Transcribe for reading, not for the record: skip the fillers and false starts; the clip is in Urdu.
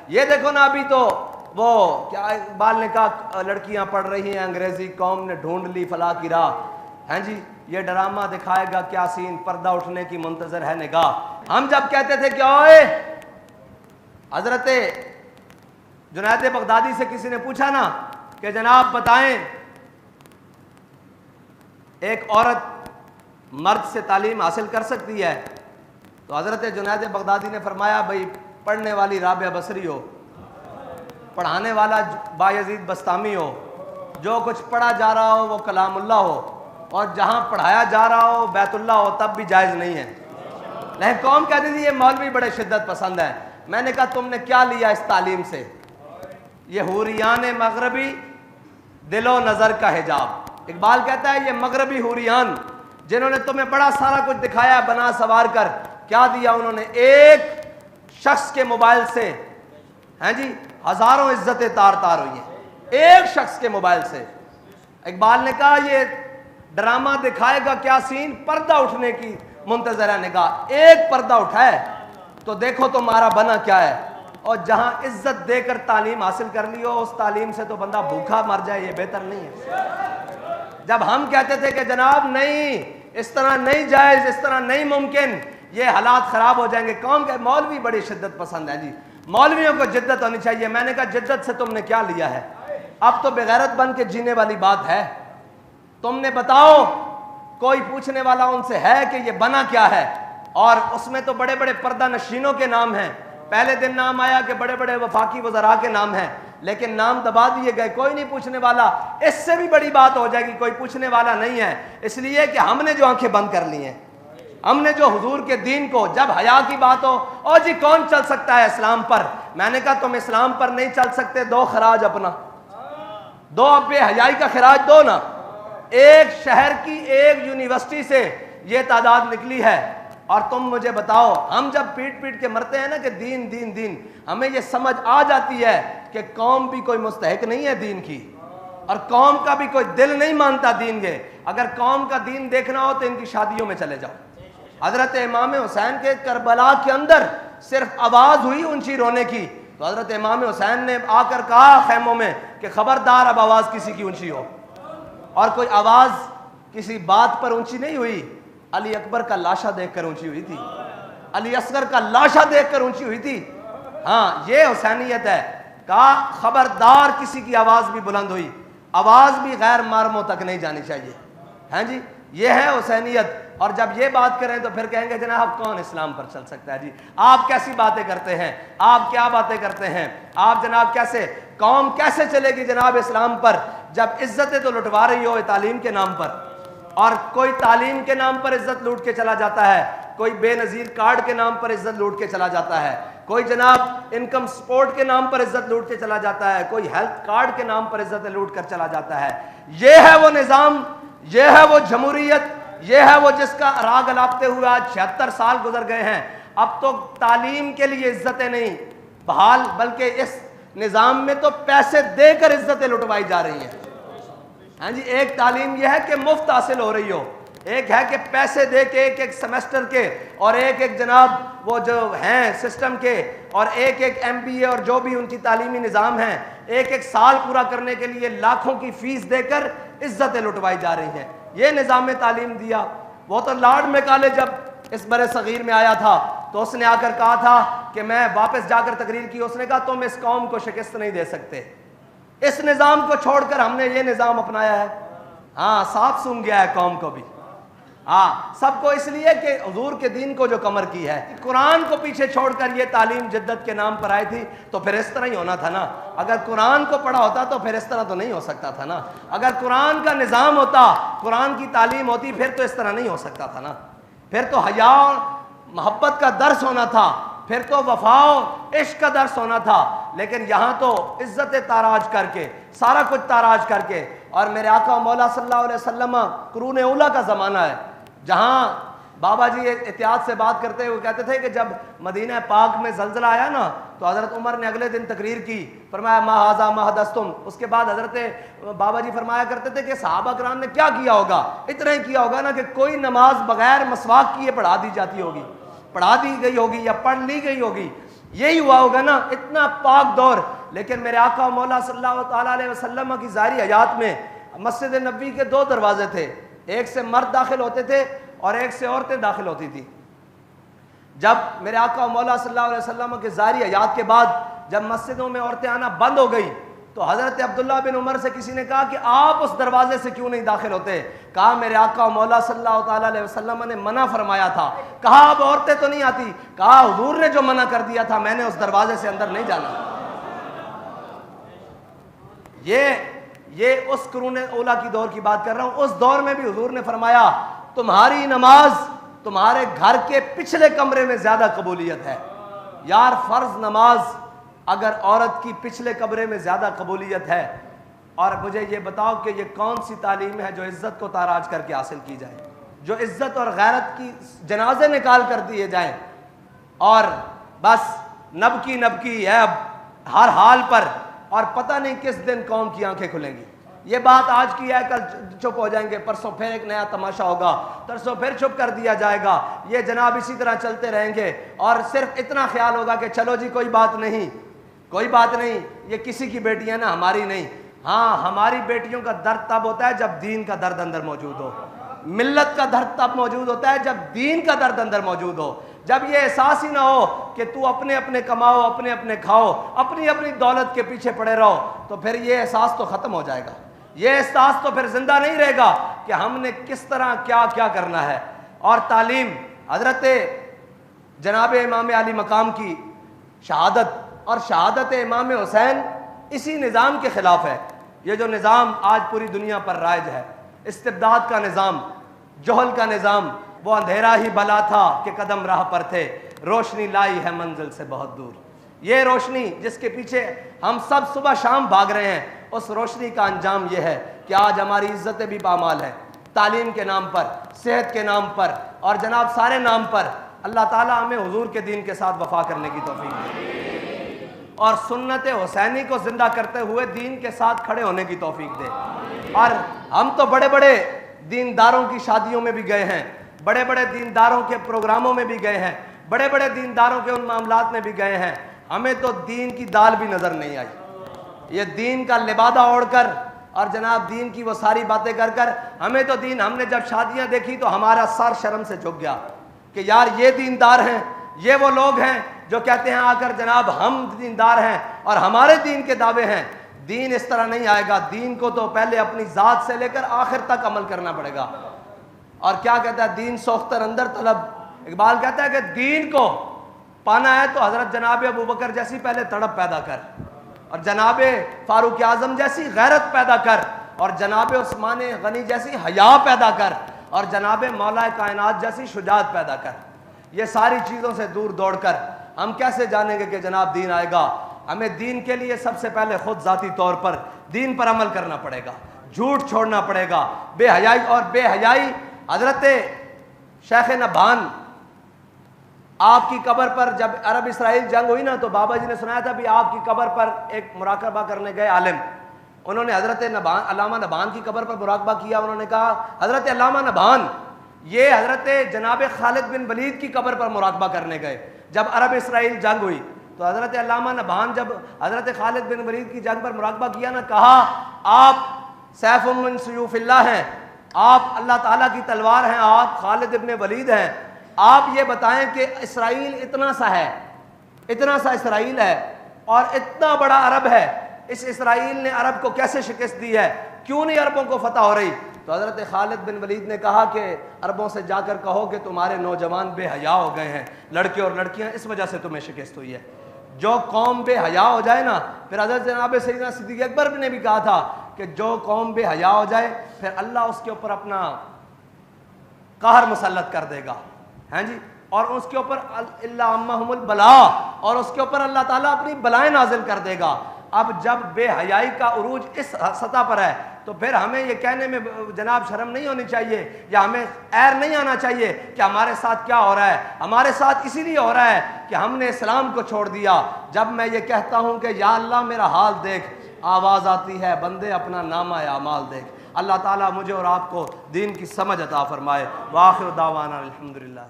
یہ دیکھو نا ابھی تو وہ کیا اقبال نے کہا لڑکیاں پڑھ رہی ہیں انگریزی، قوم نے ڈھونڈ لی فلاح کی راہ. ہیں جی یہ ڈرامہ دکھائے گا کیا سین، پردہ اٹھنے کی منتظر ہے نگاہ. ہم جب کہتے تھے کہ اوئے حضرت جنید بغدادی سے کسی نے پوچھا نا کہ جناب بتائیں ایک عورت مرد سے تعلیم حاصل کر سکتی ہے، تو حضرت جنید بغدادی نے فرمایا بھئی پڑھنے والی رابعہ بصری ہو، پڑھانے والا بایزید بستامی ہو، جو کچھ پڑھا جا رہا ہو وہ کلام اللہ ہو، اور جہاں پڑھایا جا رہا ہو بیت اللہ ہو، تب بھی جائز نہیں ہے. لیکن قوم کہتی تھی یہ مولوی بڑے شدت پسند ہے. میں نے کہا تم نے کیا لیا اس تعلیم سے؟ یہ حوریان مغربی دل و نظر کا حجاب. اقبال کہتا ہے یہ مغربی حوریان جنہوں نے تمہیں بڑا سارا کچھ دکھایا بنا سوار کر، کیا دیا انہوں نے؟ ایک شخص کے موبائل سے ہیں جی ہزاروں عزتیں تار تار ہوئی ہیں، ایک شخص کے موبائل سے. اقبال نے کہا یہ ڈرامہ دکھائے گا کیا سین، پردہ اٹھنے کی منتظر ہے نگاہ. ایک پردہ اٹھائے تو دیکھو تمہارا بنا کیا ہے. اور جہاں عزت دے کر تعلیم حاصل کر لی ہو اس تعلیم سے تو بندہ بھوکا مر جائے، یہ بہتر نہیں ہے. جب ہم کہتے تھے کہ جناب نہیں اس طرح نہیں جائز، اس طرح نہیں ممکن، یہ حالات خراب ہو جائیں گے. قوم کے مولوی بڑی شدت پسند ہے جی، مولویوں کو جدت ہونی چاہیے. میں نے کہا جدت سے تم نے کیا لیا ہے؟ اب تو بغیرت بن کے جینے والی بات ہے. تم نے بتاؤ کوئی پوچھنے والا ان سے ہے کہ یہ بنا کیا ہے؟ اور اس میں تو بڑے بڑے پردہ نشینوں کے نام ہیں. پہلے دن نام آیا کہ بڑے بڑے وفاقی وزراء کے نام ہیں، لیکن نام دبا دیے گئے، کوئی نہیں پوچھنے والا. اس سے بھی بڑی بات ہو جائے گی کوئی پوچھنے والا نہیں ہے، اس لیے کہ ہم نے جو آنکھیں بند کر لی ہیں، ہم نے جو حضور کے دین کو، جب حیا کی بات ہو اور جی کون چل سکتا ہے اسلام پر، میں نے کہا تم اسلام پر نہیں چل سکتے، دو خراج اپنا، دو بے حیائی کا خراج دو نا. ایک شہر کی ایک یونیورسٹی سے یہ تعداد نکلی ہے، اور تم مجھے بتاؤ ہم جب پیٹ پیٹ کے مرتے ہیں نا کہ دین دین دین، ہمیں یہ سمجھ آ جاتی ہے کہ قوم بھی کوئی مستحق نہیں ہے دین کی، اور قوم کا بھی کوئی دل نہیں مانتا دین کے. اگر قوم کا دین دیکھنا ہو تو ان کی شادیوں میں چلے جاؤ. حضرت امام حسین کے کربلا کے اندر صرف آواز ہوئی اونچی رونے کی تو حضرت امام حسین نے آ کر کہا خیموں میں کہ خبردار اب آواز کسی کی اونچی ہو. اور کوئی آواز کسی بات پر اونچی نہیں ہوئی، علی اکبر کا لاشا دیکھ کر اونچی ہوئی تھی، علی اصغر کا لاشا دیکھ کر اونچی ہوئی تھی. ہاں یہ حسینیت ہے. کہا خبردار کسی کی آواز بھی بلند ہوئی، آواز بھی غیر محرموں تک نہیں جانی چاہیے. ہیں جی یہ ہے حسینیت. اور جب یہ بات کریں تو پھر کہیں گے جناب کون اسلام پر چل سکتا ہے؟ جی آپ کیسی باتیں کرتے ہیں، آپ کیا باتیں کرتے ہیں، آپ جناب کیسے، قوم کیسے چلے گی جناب اسلام پر جب عزتیں تو لٹوا رہی ہو تعلیم کے نام پر. اور کوئی تعلیم کے نام پر عزت لوٹ کے چلا جاتا ہے، کوئی بے نظیر کارڈ کے نام پر عزت لوٹ کے چلا جاتا ہے، کوئی جناب انکم سپورٹ کے نام پر عزت لوٹ کے چلا جاتا ہے، کوئی ہیلتھ کارڈ کے نام پر عزت لوٹ کر چلا جاتا ہے. یہ ہے وہ نظام، یہ ہے وہ جمہوریت، یہ ہے وہ جس کا راگ الاپتے ہوئے آج 76 سال گزر گئے ہیں. اب تو تعلیم کے لیے عزتیں نہیں بحال، بلکہ اس نظام میں تو پیسے دے کر عزتیں لٹوائی جا رہی ہیں. ہاں جی ایک تعلیم یہ ہے کہ مفت حاصل ہو رہی ہو، ایک ہے کہ پیسے دے کے ایک ایک سیمسٹر کے، اور ایک ایک جناب وہ جو ہیں سسٹم کے، اور ایک ایک ایم بی اے اور جو بھی ان کی تعلیمی نظام ہیں، ایک ایک سال پورا کرنے کے لیے لاکھوں کی فیس دے کر عزتیں لٹوائی جا رہی ہیں. یہ نظام تعلیم دیا. وہ تو لارڈ میکالے جب اس برِ صغیر میں آیا تھا تو اس نے آ کر کہا تھا کہ میں واپس جا کر تقریر کی، اس نے کہا تم اس قوم کو شکست نہیں دے سکتے، اس نظام کو چھوڑ کر ہم نے یہ نظام اپنایا ہے. ہاں صاف سن گیا ہے قوم کو بھی، ہاں سب کو، اس لیے کہ حضور کے دین کو جو کمر کی ہے، قرآن کو پیچھے چھوڑ کر یہ تعلیم جدت کے نام پر آئی تھی تو پھر اس طرح ہی ہونا تھا نا. اگر قرآن کو پڑھا ہوتا تو پھر اس طرح تو نہیں ہو سکتا تھا نا. اگر قرآن کا نظام ہوتا، قرآن کی تعلیم ہوتی، پھر تو اس طرح نہیں ہو سکتا تھا نا. پھر تو حیا اور محبت کا درس ہونا تھا، پھر تو وفا و عشق کا درس ہونا تھا. لیکن یہاں تو عزت تاراج کر کے، سارا کچھ تاراج کر کے. اور میرے آقا مولا صلی اللہ علیہ وسلم قرون اولیٰ کا زمانہ ہے جہاں بابا جی احتیاط سے بات کرتے ہوئے کہتے تھے کہ جب مدینہ پاک میں زلزلہ آیا نا تو حضرت عمر نے اگلے دن تقریر کی، فرمایا ما ھذا ما حدثتم. اس کے بعد حضرت بابا جی فرمایا کرتے تھے کہ صحابہ کرام نے کیا کیا ہوگا؟ اتنا ہی کیا ہوگا نا کہ کوئی نماز بغیر مسواک کیے پڑھا دی جاتی ہوگی، پڑھا دی گئی ہوگی یا پڑھ لی گئی ہوگی. یہی ہوا ہوگا نا، اتنا پاک دور. لیکن میرے آقا مولا صلی اللہ تعالیٰ علیہ وسلم کی ظاہری حیات میں مسجد نبوی کے 2 دروازے تھے، ایک سے مرد داخل ہوتے تھے اور ایک سے عورتیں داخل ہوتی تھی. جب میرے آقا مولا صلی اللہ علیہ وسلم کے ظاہری حیات کے بعد جب مسجدوں میں عورتیں آنا بند ہو گئی تو حضرت عبداللہ بن عمر سے کسی نے کہا کہ آپ اس دروازے سے کیوں نہیں داخل ہوتے؟ کہا میرے آقا مولا صلی اللہ تعالیٰ علیہ وسلم نے منع فرمایا تھا. کہا اب عورتیں تو نہیں آتی؟ کہا حضور نے جو منع کر دیا تھا میں نے اس دروازے سے اندر نہیں جانا. یہ اس قرون اولیٰ کی دور کی بات کر رہا ہوں. اس دور میں بھی حضور نے فرمایا تمہاری نماز تمہارے گھر کے پچھلے کمرے میں زیادہ قبولیت ہے. یار فرض نماز اگر عورت کی پچھلے کمرے میں زیادہ قبولیت ہے، اور مجھے یہ بتاؤ کہ یہ کون سی تعلیم ہے جو عزت کو تاراج کر کے حاصل کی جائے، جو عزت اور غیرت کی جنازے نکال کر دیے جائیں اور بس نبکی ہے اب ہر حال پر، اور پتہ نہیں کس دن قوم کی آنکھیں کھلیں گی. یہ بات آج کی ہے، کل چپ ہو جائیں گے، پرسوں پھر ایک نیا تماشا ہوگا، ترسوں پھر چپ کر دیا جائے گا. یہ جناب اسی طرح چلتے رہیں گے اور صرف اتنا خیال ہوگا کہ چلو جی کوئی بات نہیں، یہ کسی کی بیٹیاں نا ہماری نہیں. ہاں ہماری بیٹیوں کا درد تب ہوتا ہے جب دین کا درد اندر موجود ہو. ملت کا درد تب موجود ہوتا ہے جب دین کا درد اندر موجود ہو. جب یہ احساس ہی نہ ہو کہ تو اپنے کماؤ، اپنے کھاؤ، اپنی دولت کے پیچھے پڑے رہو، تو پھر یہ احساس تو ختم ہو جائے گا. یہ احساس تو پھر زندہ نہیں رہے گا کہ ہم نے کس طرح کیا کرنا ہے. اور تعلیم حضرت جناب امام علی مقام کی شہادت اور شہادت امام حسین اسی نظام کے خلاف ہے. یہ جو نظام آج پوری دنیا پر رائج ہے، استبداد کا نظام، جہل کا نظام، وہ اندھیرا ہی بلا تھا کہ قدم راہ پر تھے، روشنی لائی ہے منزل سے بہت دور. یہ روشنی جس کے پیچھے ہم سب صبح شام بھاگ رہے ہیں، اس روشنی کا انجام یہ ہے کہ آج ہماری عزتیں بھی پامال ہیں. تعلیم کے نام پر، صحت کے نام پر اور جناب سارے نام پر. اللہ تعالیٰ ہمیں حضور کے دین کے ساتھ وفا کرنے کی توفیق دے اور سنت حسینی کو زندہ کرتے ہوئے دین کے ساتھ کھڑے ہونے کی توفیق دے. اور ہم تو بڑے بڑے دینداروں کی شادیوں میں بھی گئے ہیں، بڑے بڑے دینداروں کے پروگراموں میں بھی گئے ہیں، بڑے بڑے دینداروں کے ان معاملات میں بھی گئے ہیں. ہمیں تو دین کی دال بھی نظر نہیں آئی. یہ دین کا لبادہ اوڑھ کر اور جناب دین کی وہ ساری باتیں کر ہمیں تو دین، ہم نے جب شادیاں دیکھی تو ہمارا سر شرم سے جھک گیا کہ یار یہ دیندار ہیں، یہ وہ لوگ ہیں جو کہتے ہیں آ کر جناب ہم دیندار ہیں اور ہمارے دین کے دعوے ہیں. دین اس طرح نہیں آئے گا. دین کو تو پہلے اپنی ذات سے لے کر آخر تک عمل کرنا پڑے گا. اور کیا کہتا ہے دین سوختر اندر طلب. اقبال کہتا ہے کہ دین کو پانا ہے تو حضرت جناب ابو بکر جیسی پہلے تڑپ پیدا کر، اور جناب فاروق اعظم جیسی غیرت پیدا کر، اور جناب عثمان غنی جیسی حیا پیدا کر، اور جناب مولا کائنات جیسی شجاعت پیدا کر. یہ ساری چیزوں سے دور دوڑ کر ہم کیسے جانیں گے کہ جناب دین آئے گا؟ ہمیں دین کے لیے سب سے پہلے خود ذاتی طور پر دین پر عمل کرنا پڑے گا، جھوٹ چھوڑنا پڑے گا، بے حیائی. حضرت شیخ نبھان آپ کی قبر پر جب عرب اسرائیل جنگ ہوئی نا تو بابا جی نے سنایا تھا بھی آپ کی قبر پر ایک مراقبہ کرنے گئے عالم، انہوں نے حضرت علامہ نبھان کی قبر پر مراقبہ کیا. انہوں نے کہا حضرت علامہ نبھان یہ حضرت جناب خالد بن ولید کی قبر پر مراقبہ کرنے گئے جب عرب اسرائیل جنگ ہوئی. تو حضرت علامہ نبھان جب حضرت خالد بن ولید کی جنگ پر مراقبہ کیا نا، کہا آپ سیف من سیوف اللہ ہیں، آپ اللہ تعالیٰ کی تلوار ہیں، آپ خالد ابن ولید ہیں. آپ یہ بتائیں کہ اسرائیل اتنا سا اسرائیل ہے اور اتنا بڑا عرب ہے، اس اسرائیل نے عرب کو کیسے شکست دی ہے؟ کیوں نہیں عربوں کو فتح ہو رہی؟ تو حضرت خالد بن ولید نے کہا کہ عربوں سے جا کر کہو کہ تمہارے نوجوان بے حیا ہو گئے ہیں، لڑکے اور لڑکیاں، اس وجہ سے تمہیں شکست ہوئی ہے. جو قوم بے حیا ہو جائے نا، پھر حضرت جناب سیدنا صدیق اکبر نے بھی کہا تھا کہ جو قوم بے حیا ہو جائے پھر اللہ اس کے اوپر اپنا قہر مسلط کر دے گا. ہاں جی، اور اس کے اوپر اللہ عمہم البلا، اور اس کے اوپر اللہ تعالیٰ اپنی بلائیں نازل کر دے گا. اب جب بے حیائی کا عروج اس سطح پر ہے تو پھر ہمیں یہ کہنے میں جناب شرم نہیں ہونی چاہیے یا ہمیں عیر نہیں آنا چاہیے کہ ہمارے ساتھ کیا ہو رہا ہے. ہمارے ساتھ اسی لیے ہو رہا ہے کہ ہم نے اسلام کو چھوڑ دیا. جب میں یہ کہتا ہوں کہ یا اللہ میرا حال دیکھ، آواز آتی ہے بندے اپنا نامہ اعمال دیکھ. اللہ تعالیٰ مجھے اور آپ کو دین کی سمجھ عطا فرمائے. وآخر دعوانا الحمدللہ.